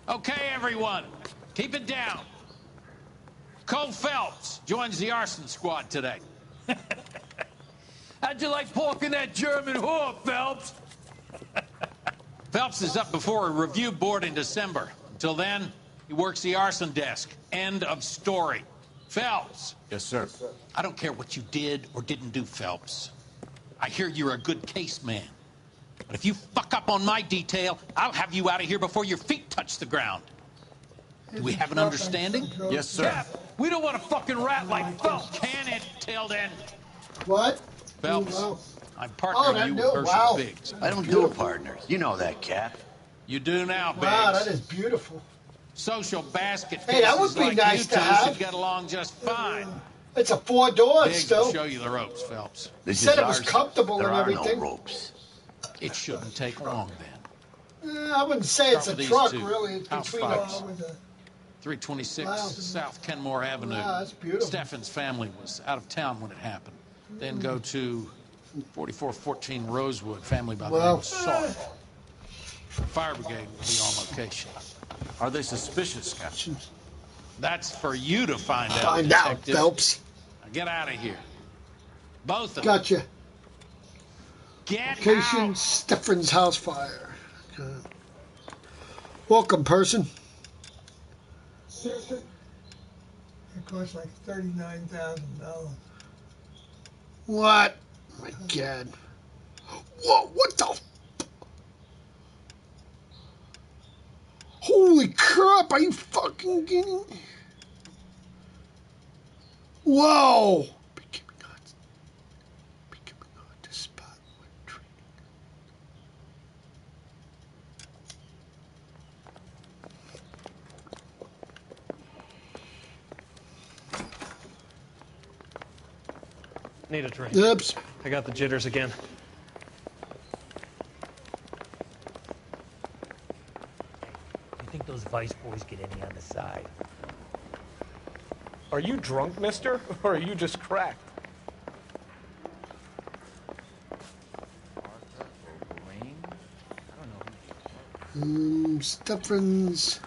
Okay, everyone, keep it down. Cole Phelps joins the arson squad today. How'd you like pork in that German whore, Phelps? Phelps is up before a review board in December. Until then, he works the arson desk. End of story. Phelps. Yes, sir. I don't care what you did or didn't do, Phelps. I hear you're a good case man. But if you fuck up on my detail, I'll have you out of here before your feet touch the ground. Do we have an understanding? Yes, sir. Cap, we don't want a fucking rat like Phelps. Can it, Tilden? What? Phelps, Wow. I'm Oh, partnering that you new- with Herschel wow. Biggs. I don't do partners. You know that, Cap. You do now, Biggs. Wow, that is beautiful. Social basket Hey, that would cases be like nice you to two have. should get along just fine. It's a 4 doors Biggs still. will show you the ropes, Phelps. This Said is it was arson. comfortable there and are everything. no ropes. It shouldn't take long, then. I wouldn't say it's Start a with these truck, two. really. It's House between fires. 326 Wow. South Kenmore Avenue. Wow, that's beautiful. Steffen's family was out of town when it happened. Then go to 4414 Rosewood, family by the name Well. of Saw. Fire brigade will be on location. Are they suspicious, Captain? That's for you to find out, Find out, detective. Phelps. Now get out of here. Both of them. Gotcha. Get Location, out. Steffen's house fire. Okay. Welcome, person. Sister, it costs like $39,000. What? Oh my God. Whoa, what the? Holy crap, are you fucking kidding me? Whoa! Becoming hard to spot when treating. Need a drink. Oops. I got the jitters again. You think those Vice boys get any on the side? Are you drunk, mister? Or are you just cracked? Steffen's.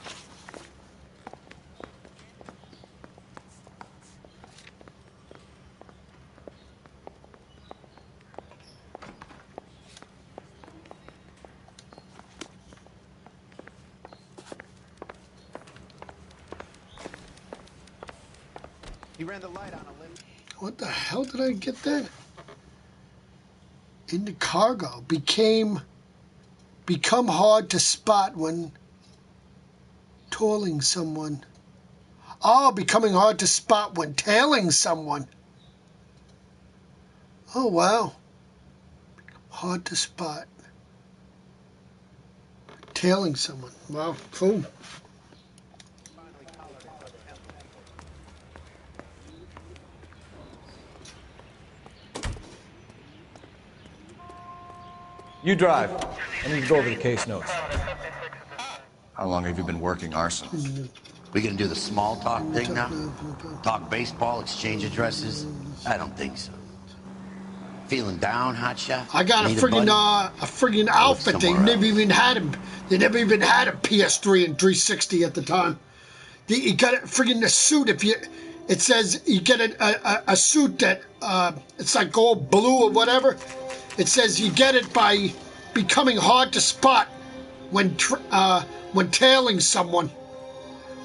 He ran the light on a limb. What the hell did I get that? In the cargo. Become hard to spot when tailing someone. Oh, becoming hard to spot when tailing someone. Oh, wow. Hard to spot. Tailing someone. Wow, cool. You drive. I need to go over the case notes. How long have you been working arson? We gonna do the small talk thing now? Talk baseball, exchange addresses? I don't think so. Feeling down, hotshot? I got a Need friggin' outfit. They somewhere never else. even had him. They never even had a PS3 and 360 at the time. You got a friggin' a suit. It says you get a suit that it's like all blue or whatever. It says you get it by becoming hard to spot when tailing someone.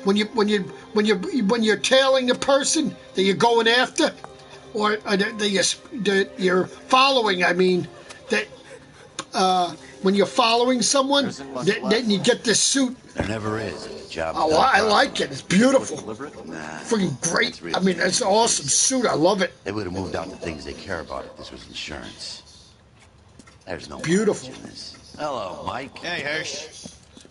When you're tailing a person that you're going after, or that you're following. I mean, that when you're following someone, then you get this suit. There never is. If the job Oh, done I properly. like it. It's beautiful. Nah, Freaking great. that's really I mean, it's an awesome suit. I love it. They would have moved out the things they care about if this was insurance. There's no Beautiful. mileage in this. Hello, Mike. Hey, Hirsch.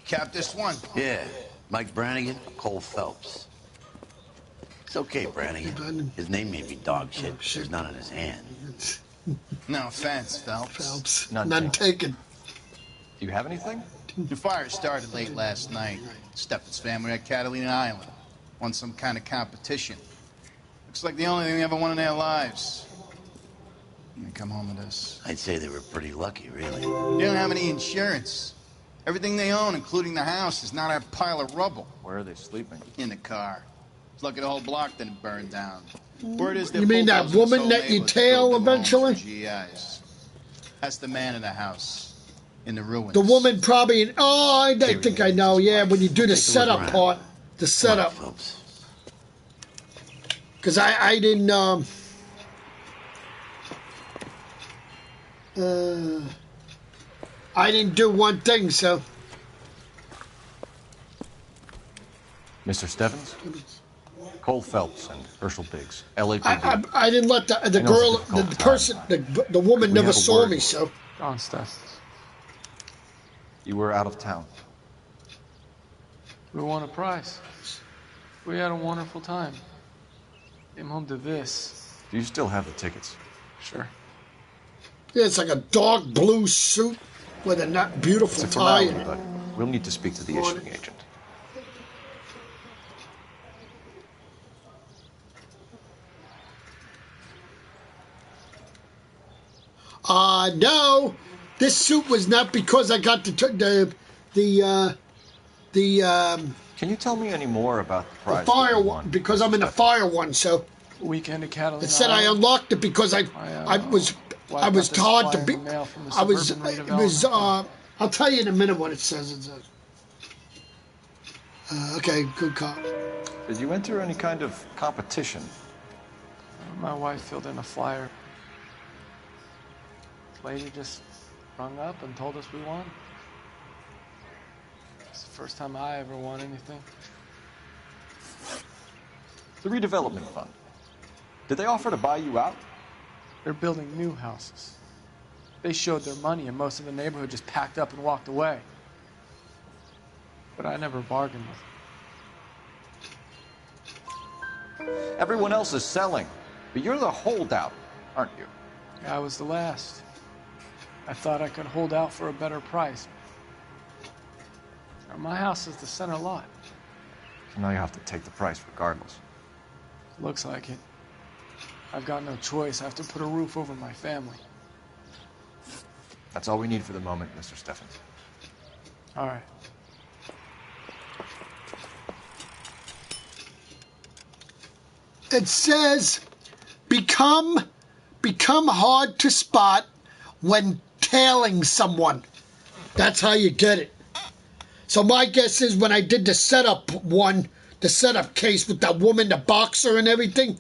Cap this one. Yeah, Mike Brannigan, Cole Phelps. It's okay, Brannigan. His name may be dog shit. There's none in his hand. No offense, Phelps. Phelps. None None taken. Do you have anything? The fire started late last night. Steffen's family at Catalina Island. Won some kind of competition. Looks like the only thing they ever won in their lives. And they come home with this. I'd say they were pretty lucky, really. You don't have any insurance. Everything they own, including the house, is not a pile of rubble. Where are they sleeping? In the car. It's lucky the whole block didn't burn down. Word is You mean that woman that you tail eventually? GIs. That's the man in the house. In the ruins. The woman probably. Oh, I think I know. Yeah, when you do the setup part, the setup. Because I didn't. I didn't do one thing, so. Mr. Stevens? Cole Phelps and Herschel Biggs, LAPD. I didn't let the girl, the person, the woman never saw me, so. Don Stevens. You were out of town. We won a prize. We had a wonderful time. Came home to this. Do you still have the tickets? Sure. Yeah, it's like a dark blue suit with a not beautiful It's a tie. formality, but we'll need to speak to the issuing agent. No, this suit was not because I got the Can you tell me any more about the prize? fire one, because I'm in the fire one, so. Weekend at Catalina. It said I unlocked it because I was hard to be. I was. It was. I'll tell you in a minute what it says. It says. Okay, good call. Did you enter any kind of competition? My wife filled in a flyer. Lady just rung up and told us we won. It's the first time I ever won anything. The redevelopment fund. Did they offer to buy you out? They're building new houses. They showed their money and most of the neighborhood just packed up and walked away. But I never bargained with them. Everyone else is selling, but you're the holdout, aren't you? I was the last. I thought I could hold out for a better price. My house is the center lot. So now you have to take the price regardless. Looks like it. I've got no choice. I have to put a roof over my family. That's all we need for the moment, Mr. Steffens. All right. It says, become hard to spot when tailing someone. That's how you get it. So my guess is when I did the setup case with that woman, the boxer and everything,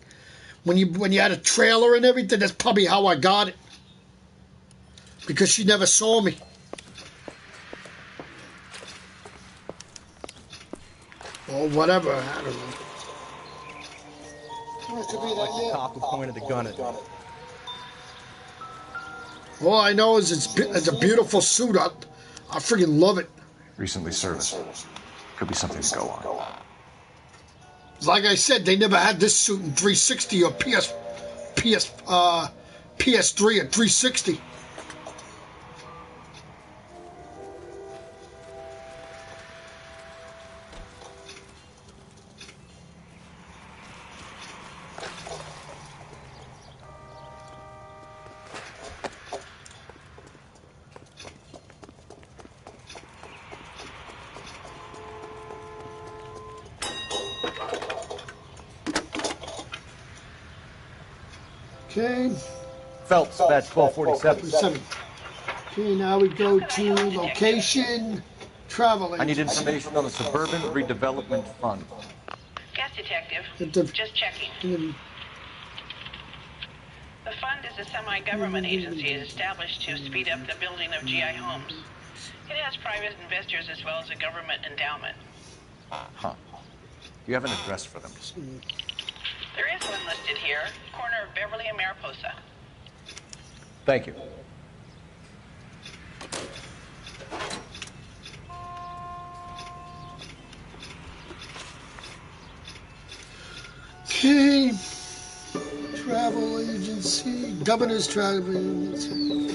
when you had a trailer and everything, that's probably how I got it. Because she never saw me. Or whatever, I don't know. Like the cop who pointed the gun at me. All I know is it's a beautiful suit. I freaking love it. Recently serviced. Could be something to go on. Like I said, they never had this suit in 360 or PS3 or 360. Okay. Phelps, badge 1247. Okay, now we go to location, travel. I need information on the Suburban Redevelopment Fund. Yes, Detective. Just checking. The fund is a semi-government agency established to speed up the building of GI homes. It has private investors as well as a government endowment. Huh. Do you have an address for them? There is one listed here, corner of Beverly and Mariposa. Thank you. Okay. Travel agency, governor's travel agency.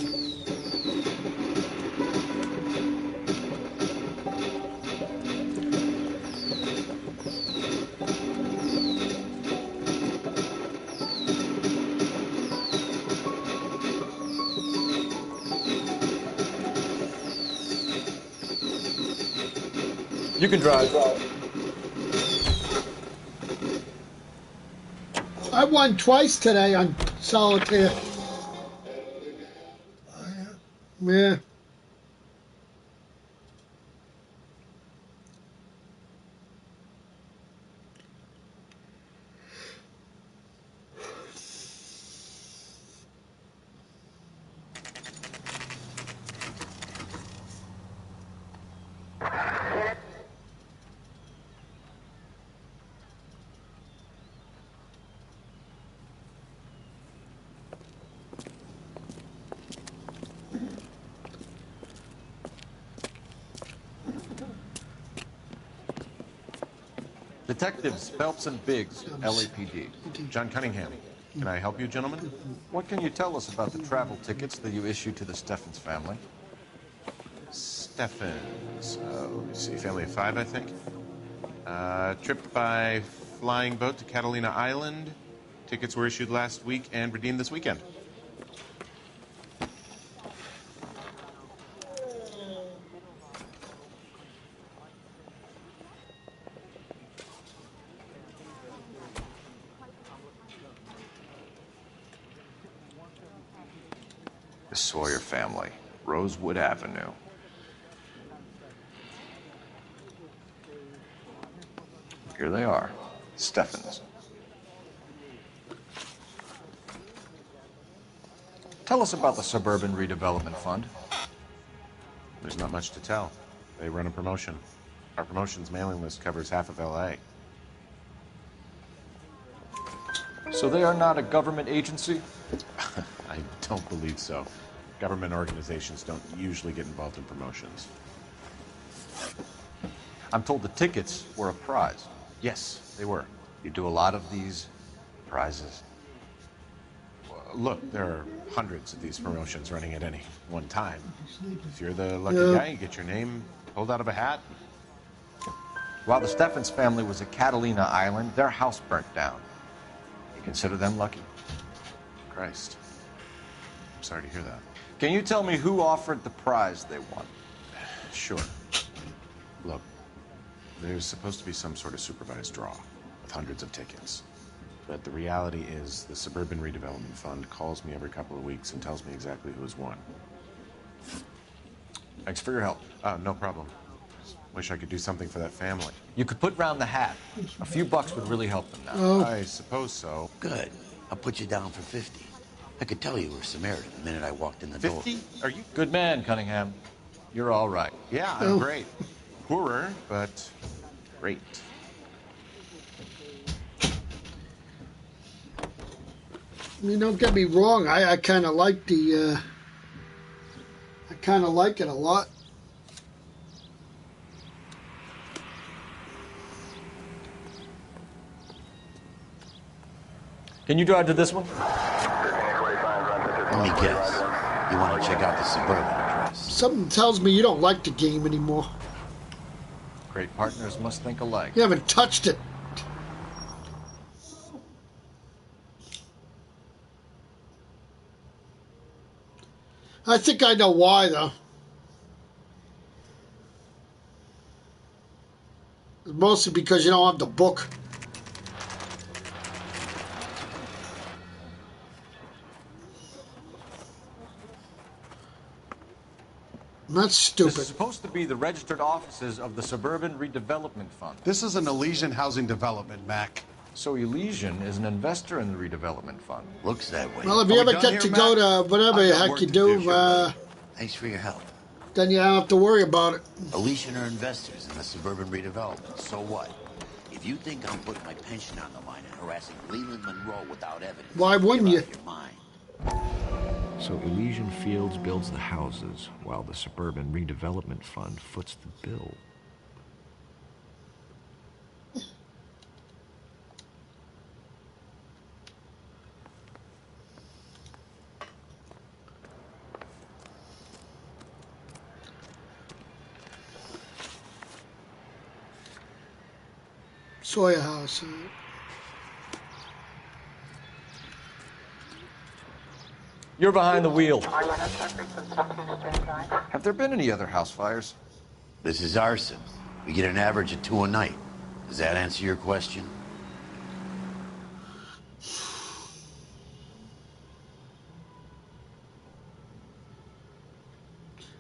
You can drive. I won twice today on solitaire. Yeah. Detectives Phelps and Biggs, LAPD. John Cunningham. Can I help you, gentlemen? What can you tell us about the travel tickets that you issued to the Steffens family? Steffens. Let me see. Family of 5, I think. Trip by flying boat to Catalina Island. Tickets were issued last week and redeemed this weekend. The Sawyer family, Rosewood Avenue. Here they are, Steffens. Tell us about the Suburban Redevelopment Fund. There's not much to tell. They run a promotion. Our promotion's mailing list covers half of LA. So they are not a government agency? I don't believe so. Government organizations don't usually get involved in promotions. I'm told the tickets were a prize. Yes, they were. You do a lot of these prizes? Look, there are hundreds of these promotions running at any one time. If you're the lucky guy, you get your name pulled out of a hat. While the Steffens family was at Catalina Island, their house burnt down. You consider them lucky? Christ. I'm sorry to hear that. Can you tell me who offered the prize they won? Sure. Look, there's supposed to be some sort of supervised draw with hundreds of tickets. But the reality is the Suburban Redevelopment Fund calls me every couple of weeks and tells me exactly who has won. Thanks for your help. No problem. Wish I could do something for that family. You could put round the hat. A few bucks would really help them now. I suppose so. Good. I'll put you down for 50. I could tell you were Samaritan the minute I walked in the door. 50? Are you? Good man, Cunningham. You're all right. Yeah, I'm great. Poorer, but great. Don't get me wrong. I kind of like the. I kind of like it a lot. Can you drive to this one? Let me guess. You want to check out the Suburban address? Something tells me you don't like the game anymore. Great partners must think alike. You haven't touched it. I think I know why, though. It's mostly because you don't have the book. That's stupid. This is supposed to be the registered offices of the Suburban Redevelopment Fund. This is an Elysian housing development, Mac. So Elysian is an investor in the redevelopment fund. Looks that way. Well, if you ever get to go to whatever the heck you do, thanks for your help. Then you don't have to worry about it. Elysian are investors in the Suburban Redevelopment. So what? If you think I'm putting my pension on the line and harassing Leland Monroe without evidence, why wouldn't you? Your mind. So Elysian Fields builds the houses, while the Suburban Redevelopment Fund foots the bill. Sawyer House. You're behind the wheel. Have there been any other house fires? This is arson. We get an average of 2 a night. Does that answer your question?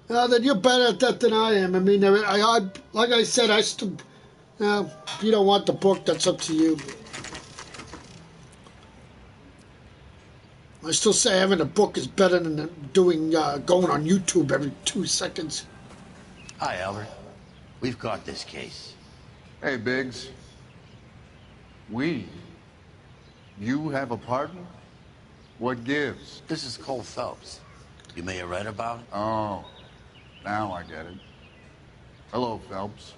Then you're better at that than I am. I mean, I like I said, I still. If you don't want the book, that's up to you. I still say having a book is better than doing going on YouTube every 2 seconds. Hi, Albert. We've caught this case. Hey, Biggs. You have a partner? What gives? This is Cole Phelps. You may have read about it. Oh, now I get it. Hello, Phelps.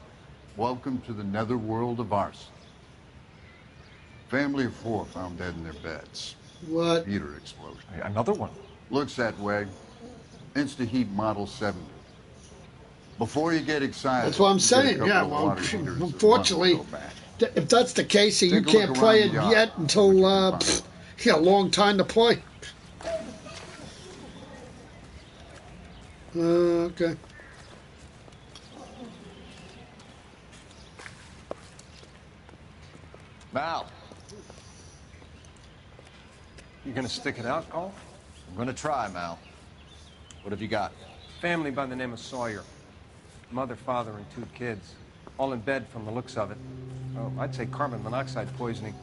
Welcome to the netherworld of arson. Family of 4 found dead in their beds. What? Heater explosion. Another one. Looks that way. Insta-heat Model 70. Before you get excited... That's what I'm saying, yeah. Well, unfortunately, if that's the case, you can't play it yet until, a long time to play. Okay. Mal. You gonna stick it out, Cole? I'm gonna try, Mal. What have you got? Family by the name of Sawyer. Mother, father, and 2 kids. All in bed from the looks of it. Oh, I'd say carbon monoxide poisoning.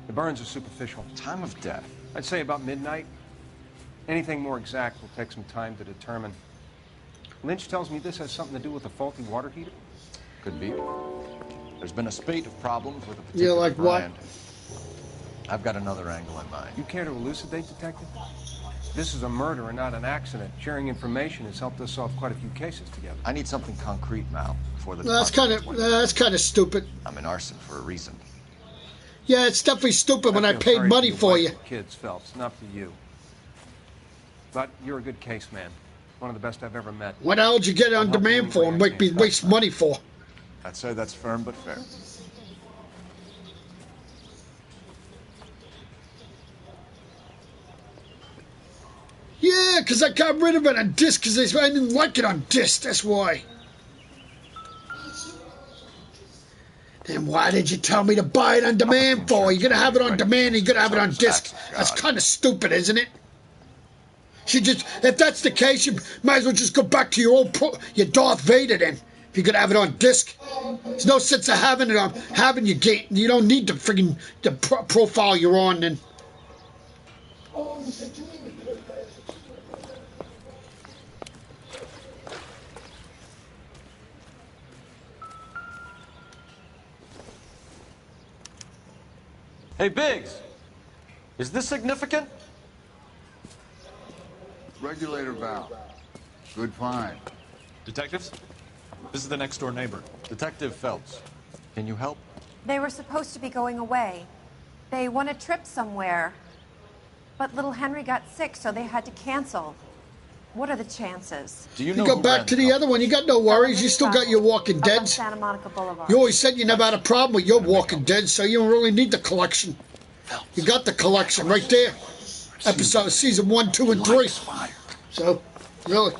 The burns are superficial. Time of death? I'd say about midnight. Anything more exact will take some time to determine. Lynch tells me this has something to do with a faulty water heater. Could be. There's been a spate of problems with a particular like brand. what? I've got another angle in mind. You care to elucidate, Detective? This is a murder and not an accident. Sharing information has helped us solve quite a few cases together. I need something concrete, Mal, before the... That's kind of stupid. I'm in arson for a reason. Yeah, it's definitely stupid when I paid money for you. Kids, Phelps, not for you. But you're a good case man. One of the best I've ever met. What the hell did you get on demand for and make me waste money for? I'd say that's firm but fair. Yeah, because I got rid of it on disc because I didn't like it on disc. That's why. Then why did you tell me to buy it on demand for? You're going to have it on demand and you're going to have it on disc. That's kind of stupid, isn't it? If that's the case, you might as well just go back to your Darth Vader then. If you're going to have it on disc. There's no sense of having it on, having your gate. You don't need the profile you're on then. Hey, Biggs. Is this significant? Regulator valve. Good find. Detectives? This is the next door neighbor. Detective Phelps. Can you help? They were supposed to be going away. They won a trip somewhere. But little Henry got sick, so they had to cancel. What are the chances? Do you know go back to the other one. You got no worries. You still got your Walking Dead. Santa Monica Boulevard. You always said you never had a problem with your Walking Dead, so you don't really need the collection. You got the collection right there. Season 1, 2, and 3. So, really.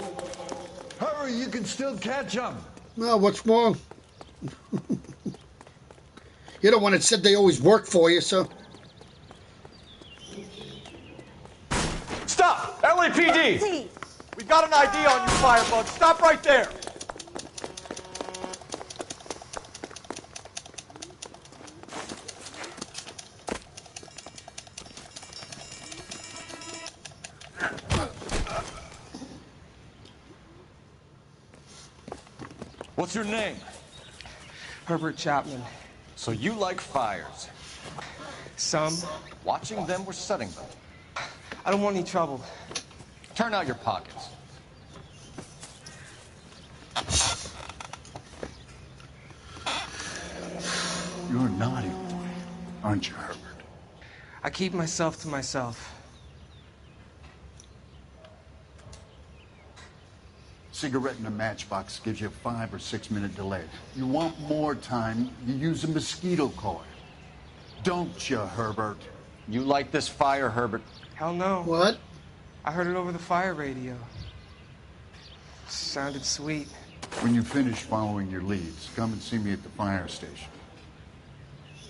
Hurry, you can still catch them. No, what's wrong? You're the one that said they always work for you, so. Stop! LAPD! We've got an ID on you, Firebug. Stop right there! What's your name? Herbert Chapman. So you like fires? Some. Watching them or setting them? I don't want any trouble. Turn out your pockets. You're a naughty boy, aren't you, Herbert? I keep myself to myself. Cigarette in a matchbox gives you a 5 or 6 minute delay. You want more time, you use a mosquito coil. Don't you, Herbert? You like this fire, Herbert? Hell no. What? I heard it over the fire radio. Sounded sweet. When you finish following your leads, come and see me at the fire station.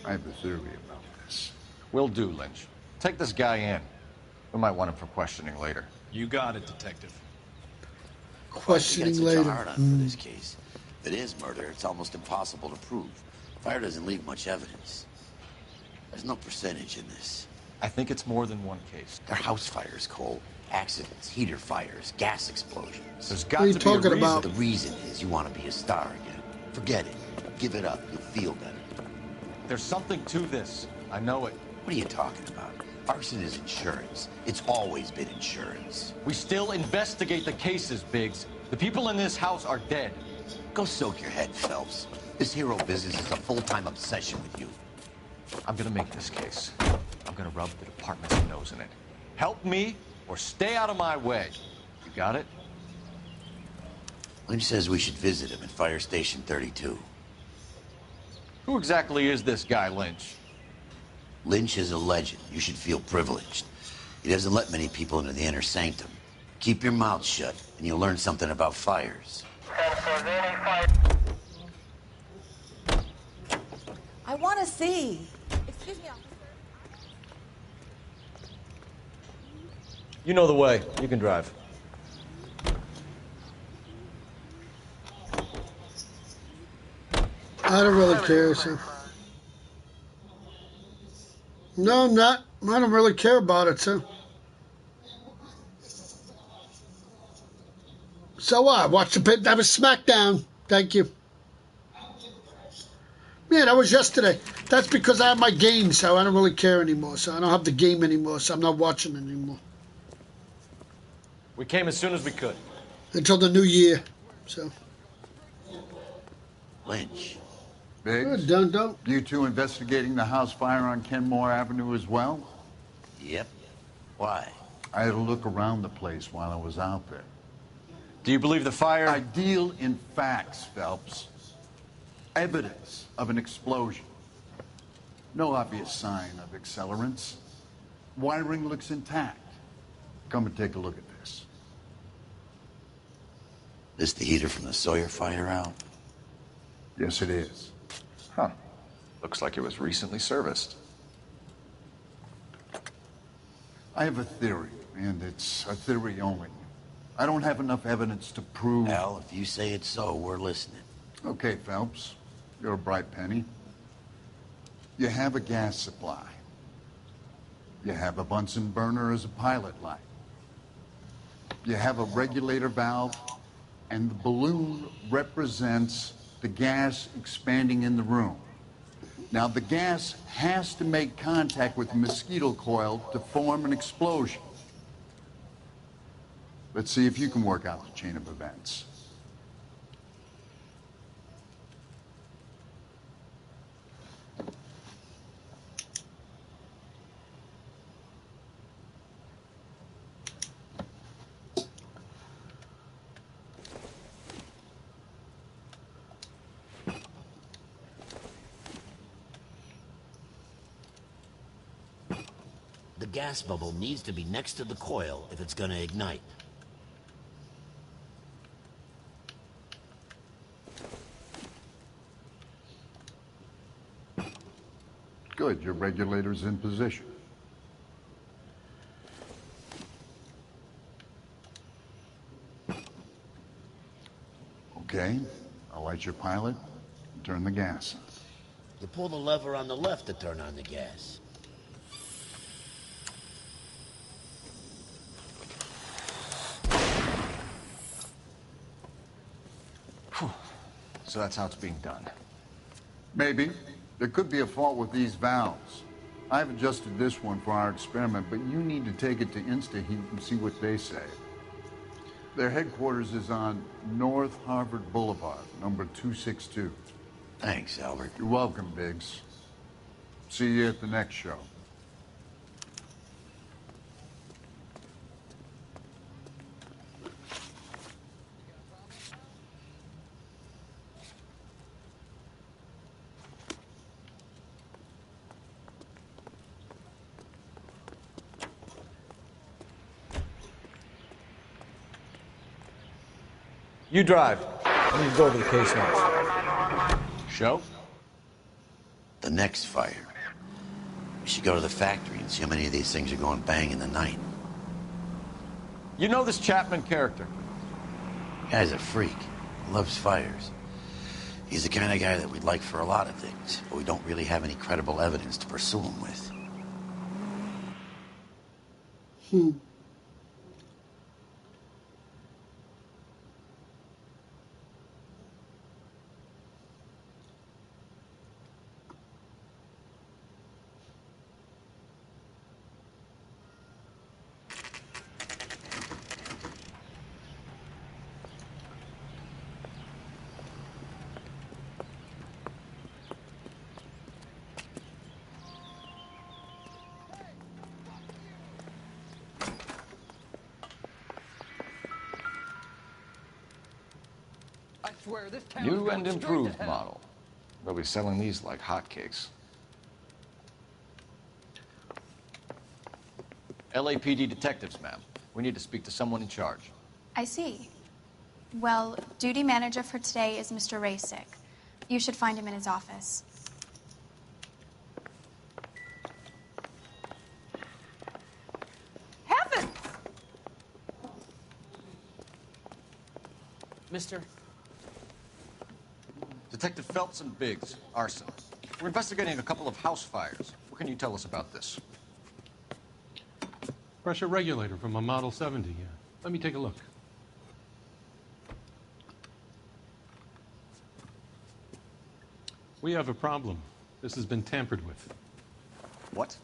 I have a theory about this. Will do, Lynch. Take this guy in. We might want him for questioning later. You got it, Detective. Questioning Why you got such later. a hard on for this case? If it is murder, it's almost impossible to prove. Fire doesn't leave much evidence. There's no percentage in this. I think it's more than one case. There are house fires, Cole. Accidents, heater fires, gas explosions. There's What got are you to be a talking reason. about? The reason is you want to be a star again. Forget it. Give it up. You'll feel better. There's something to this. I know it. What are you talking about? Arson is insurance. It's always been insurance. We still investigate the cases, Biggs. The people in this house are dead. Go soak your head, Phelps. This hero business is a full-time obsession with you. I'm gonna make this case. I'm gonna rub the department's nose in it. Help me or stay out of my way. You got it? Lynch says we should visit him at Fire Station 32. Who exactly is this guy, Lynch? Lynch is a legend. You should feel privileged. He doesn't let many people into the inner sanctum. Keep your mouth shut, and you'll learn something about fires. I want to see. Excuse me, officer. You know the way. You can drive. I don't really care, so. No, I'm not. I don't really care about it, so. So what? Watch the pit. That was SmackDown. Thank you. Yeah, that was yesterday. That's because I have my game, so I don't really care anymore. So I don't have the game anymore, so I'm not watching it anymore. We came as soon as we could. Until the new year, so. Lynch. Biggs? Don't. You two investigating the house fire on Kenmore Avenue as well? Yep. Why? I had a look around the place while I was out there. Do you believe the fire? I deal in facts, Phelps. Evidence of an explosion. No obvious sign of accelerants. Wiring looks intact. Come and take a look at this. This the heater from the Sawyer fire out? Yes, it is. Huh. Looks like it was recently serviced. I have a theory, and it's a theory only. I don't have enough evidence to prove... Al, if you say it's so, we're listening. Okay, Phelps. You're a bright penny. You have a gas supply. You have a Bunsen burner as a pilot light. You have a regulator valve, and the balloon represents the gas expanding in the room. Now, the gas has to make contact with the mosquito coil to form an explosion. Let's see if you can work out the chain of events. The gas bubble needs to be next to the coil if it's going to ignite. Good, your regulator's in position. Okay, I'll light your pilot and turn the gas on. You pull the lever on the left to turn on the gas. So that's how it's being done. Maybe. There could be a fault with these valves. I've adjusted this one for our experiment, but you need to take it to InstaHeat and see what they say. Their headquarters is on North Harvard Boulevard, number 262. Thanks, Albert. You're welcome, Biggs. See you at the next show. You drive. I need to go over the case notes. Show? The next fire. We should go to the factory and see how many of these things are going bang in the night. You know this Chapman character? Guy's a freak. Loves fires. He's the kind of guy that we'd like for a lot of things, but we don't really have any credible evidence to pursue him with. New and improved model. They'll be selling these like hotcakes. LAPD detectives, ma'am. We need to speak to someone in charge. I see. Well, duty manager for today is Mr. Rasick. You should find him in his office. Heaven! Mister? Detective Phelps and Biggs, arson. We're investigating a couple of house fires. What can you tell us about this? Pressure regulator from a Model 70 here. Let me take a look. We have a problem. This has been tampered with. What?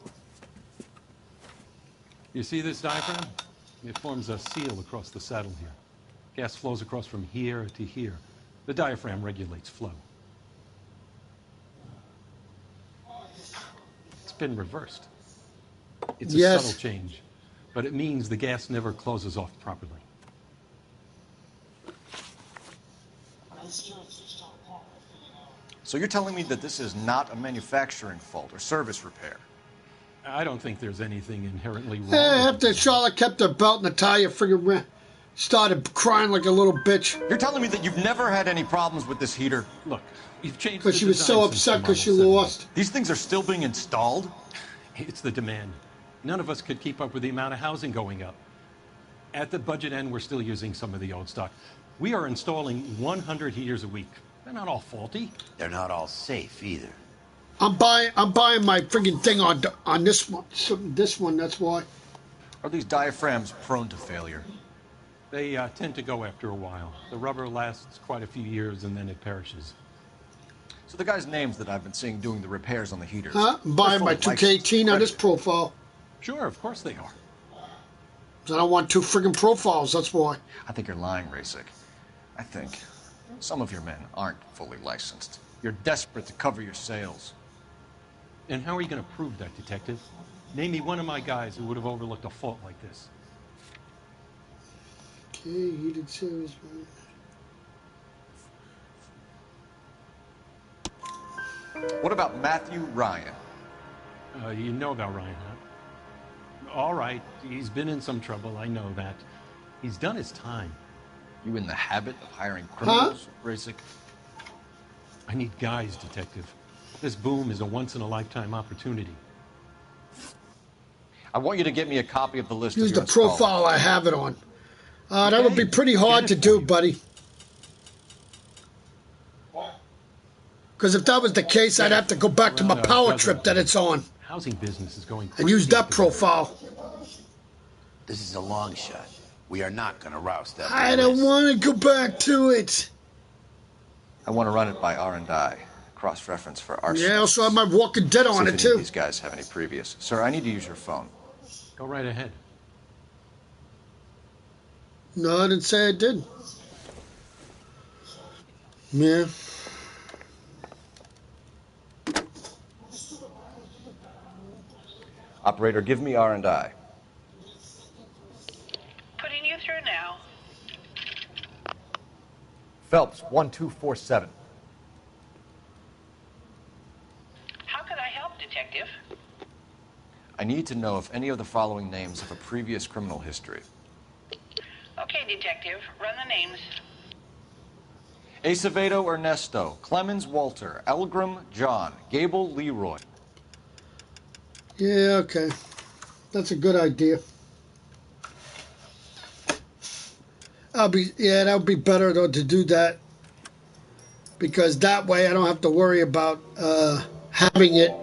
You see this diaphragm? It forms a seal across the saddle here. Gas flows across from here to here. The diaphragm regulates flow. It's been reversed. It's a subtle change, but it means the gas never closes off properly. So you're telling me that this is not a manufacturing fault or service repair? I don't think there's anything inherently wrong. After Charlotte kept her belt, Natalia friggin' started crying like a little bitch. You're telling me that you've never had any problems with this heater? Look, you've changed because she was so upset because she lost. These things are still being installed? It's the demand. None of us could keep up with the amount of housing going up. At the budget end, we're still using some of the old stock. We are installing 100 heaters a week. They're not all faulty. They're not all safe either. I'm buying my friggin' thing on this one. So this one, that's why. Are these diaphragms prone to failure? They tend to go after a while. The rubber lasts quite a few years and then it perishes. So the guys' names that I've been seeing doing the repairs on the heaters. Huh? I'm buying my 2K18 on this profile. Sure, of course they are. I don't want two friggin' profiles, that's why. I think you're lying, Rasick. I think some of your men aren't fully licensed. You're desperate to cover your sales. And how are you going to prove that, Detective? Name me one of my guys who would have overlooked a fault like this. Okay, heated series. What about Matthew Ryan? You know about Ryan, huh? All right, he's been in some trouble, I know that. He's done his time. You in the habit of hiring criminals, Rasick? I need guys, Detective. This boom is a once-in-a-lifetime opportunity. I want you to get me a copy of the list Use of your the profile I have it on. That would be pretty hard to do, buddy. Because if that was the case, I'd have to go back to my power trip that it's on. Housing business is going and use that profile. This is a long shot. We are not going to roust that. I don't want to go back to it. I want to run it by R&I. Cross-reference for arson. Yeah, also have my Walking Dead on it, too. These guys have any previous. Sir, I need to use your phone. Go right ahead. No, I didn't say I did. Yeah. Operator, give me R&I. Putting you through now. Phelps, 1247. How could I help, Detective? I need to know if any of the following names have a previous criminal history. Okay, Detective, run the names. Acevedo Ernesto, Clemens Walter, Elgram John, Gable Leroy. Yeah, okay. That's a good idea. That would be better though to do that, because that way I don't have to worry about having it